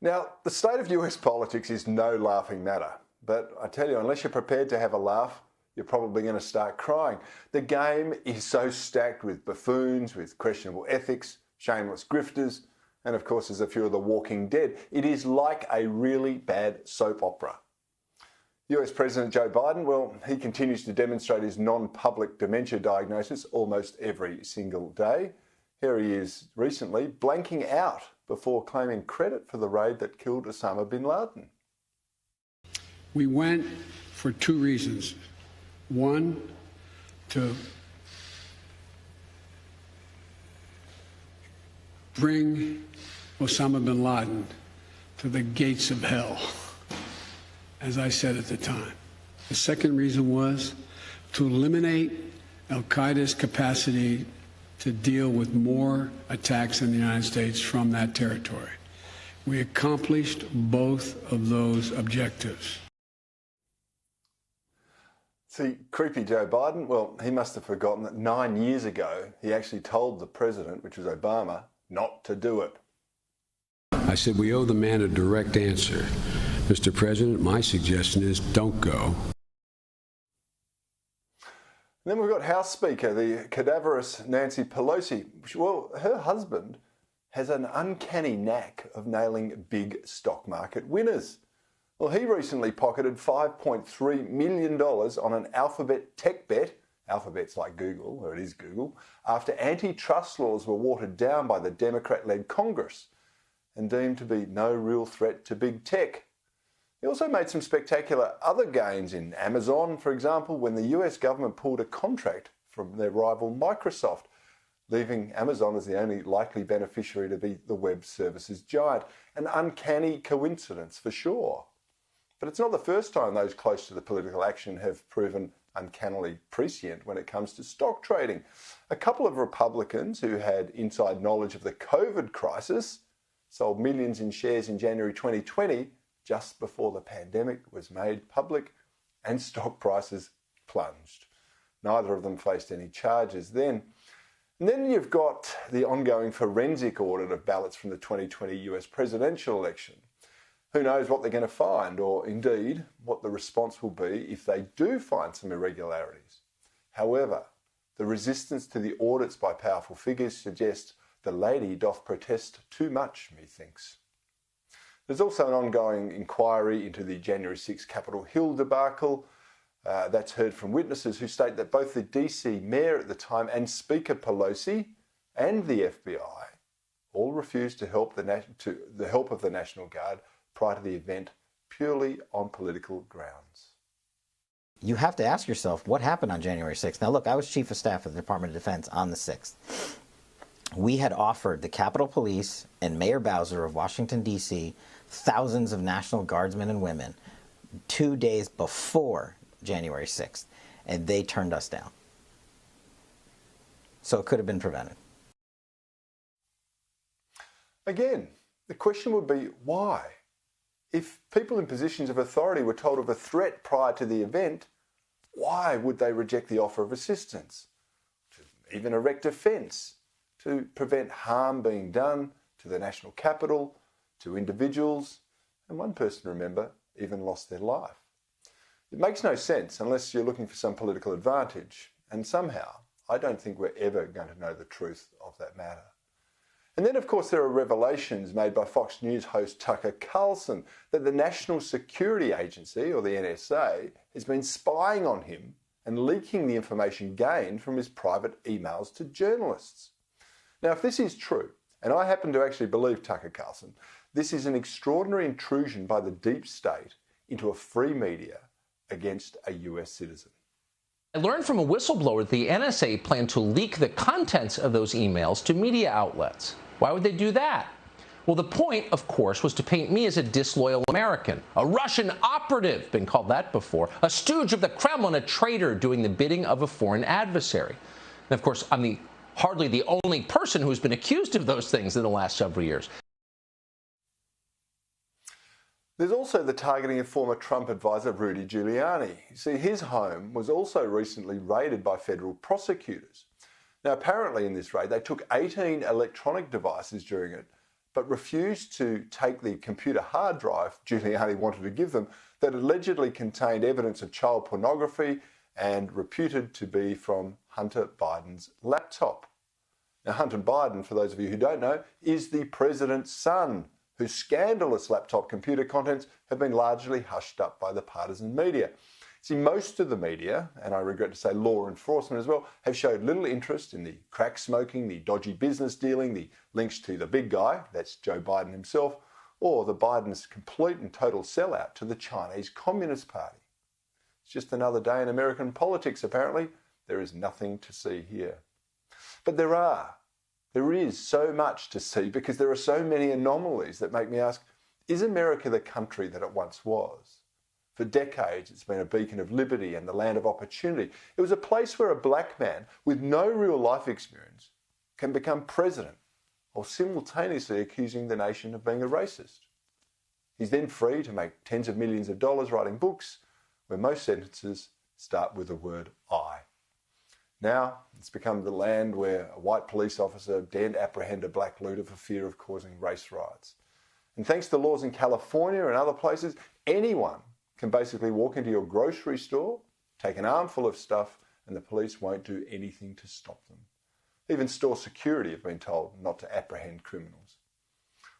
Now, the state of US politics is no laughing matter, but I tell you, unless you're prepared to have a laugh, you're probably going to start crying. The game is so stacked with buffoons, with questionable ethics, shameless grifters, and of course there's a few of the Walking Dead. It is like a really bad soap opera. US President Joe Biden, well, he continues to demonstrate his non-public dementia diagnosis almost every single day. Here he is recently blanking out before claiming credit for the raid that killed Osama bin Laden. We went for two reasons. One, to bring Osama bin Laden to the gates of hell, as I said at the time. The second reason was to eliminate al-Qaeda's capacity to deal with more attacks in the United States from that territory. We accomplished both of those objectives. See, creepy Joe Biden, well, he must have forgotten that 9 years ago, he actually told the president, which was Obama, not to do it. I said, we owe the man a direct answer. Mr. President, my suggestion is don't go. And then we've got House Speaker, the cadaverous Nancy Pelosi. Well, her husband has an uncanny knack of nailing big stock market winners. Well, he recently pocketed $5.3 million on an Alphabet tech bet, Alphabet's like Google, or it is Google, after antitrust laws were watered down by the Democrat-led Congress and deemed to be no real threat to big tech. He also made some spectacular other gains in Amazon, for example, when the US government pulled a contract from their rival Microsoft, leaving Amazon as the only likely beneficiary to be the web services giant. An uncanny coincidence for sure. But it's not the first time those close to the political action have proven uncannily prescient when it comes to stock trading. A couple of Republicans who had inside knowledge of the COVID crisis sold millions in shares in January 2020, just before the pandemic was made public, and stock prices plunged. Neither of them faced any charges then. And then you've got the ongoing forensic audit of ballots from the 2020 US presidential election. Who knows what they're going to find, or indeed what the response will be if they do find some irregularities. However, the resistance to the audits by powerful figures suggests the lady doth protest too much, methinks. There's also an ongoing inquiry into the January 6 Capitol Hill debacle. That's heard from witnesses who state that both the DC mayor at the time and Speaker Pelosi and the FBI all refused to help the help of the National Guard prior to the event purely on political grounds. You have to ask yourself what happened on January 6th. Now look, I was Chief of Staff of the Department of Defense on the 6th. We had offered the Capitol Police and Mayor Bowser of Washington, D.C., thousands of National Guardsmen and women 2 days before January 6th, and they turned us down. So it could have been prevented. Again, the question would be why? If people in positions of authority were told of a threat prior to the event, why would they reject the offer of assistance? To even erect a fence to prevent harm being done to the national capital, to individuals, and one person, remember, even lost their life. It makes no sense unless you're looking for some political advantage, and somehow I don't think we're ever going to know the truth of that matter. And then, of course, there are revelations made by Fox News host Tucker Carlson that the National Security Agency, or the NSA, has been spying on him and leaking the information gained from his private emails to journalists. Now, if this is true, and I happen to actually believe Tucker Carlson, this is an extraordinary intrusion by the deep state into a free media against a US citizen. I learned from a whistleblower that the NSA planned to leak the contents of those emails to media outlets. Why would they do that? Well, the point, of course, was to paint me as a disloyal American, a Russian operative, been called that before, a stooge of the Kremlin, a traitor doing the bidding of a foreign adversary. And of course, I'm hardly the only person who's been accused of those things in the last several years. There's also the targeting of former Trump advisor Rudy Giuliani. You see, his home was also recently raided by federal prosecutors. Now, apparently in this raid, they took 18 electronic devices during it, but refused to take the computer hard drive Giuliani wanted to give them that allegedly contained evidence of child pornography and reputed to be from Hunter Biden's laptop. Now, Hunter Biden, for those of you who don't know, is the president's son, whose scandalous laptop computer contents have been largely hushed up by the partisan media. See, most of the media, and I regret to say law enforcement as well, have showed little interest in the crack smoking, the dodgy business dealing, the links to the big guy, that's Joe Biden himself, or the Biden's complete and total sellout to the Chinese Communist Party. It's just another day in American politics, apparently. There is nothing to see here. But there is so much to see because there are so many anomalies that make me ask, is America the country that it once was? For decades, it's been a beacon of liberty and the land of opportunity. It was a place where a black man with no real life experience can become president while simultaneously accusing the nation of being a racist. He's then free to make tens of millions of dollars writing books where most sentences start with the word I. Now, it's become the land where a white police officer daren't apprehend a black looter for fear of causing race riots. And thanks to laws in California and other places, anyone can basically walk into your grocery store, take an armful of stuff, and the police won't do anything to stop them. Even store security have been told not to apprehend criminals.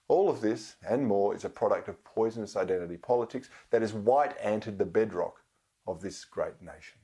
All of this and more is a product of poisonous identity politics that has white-anted the bedrock of this great nation.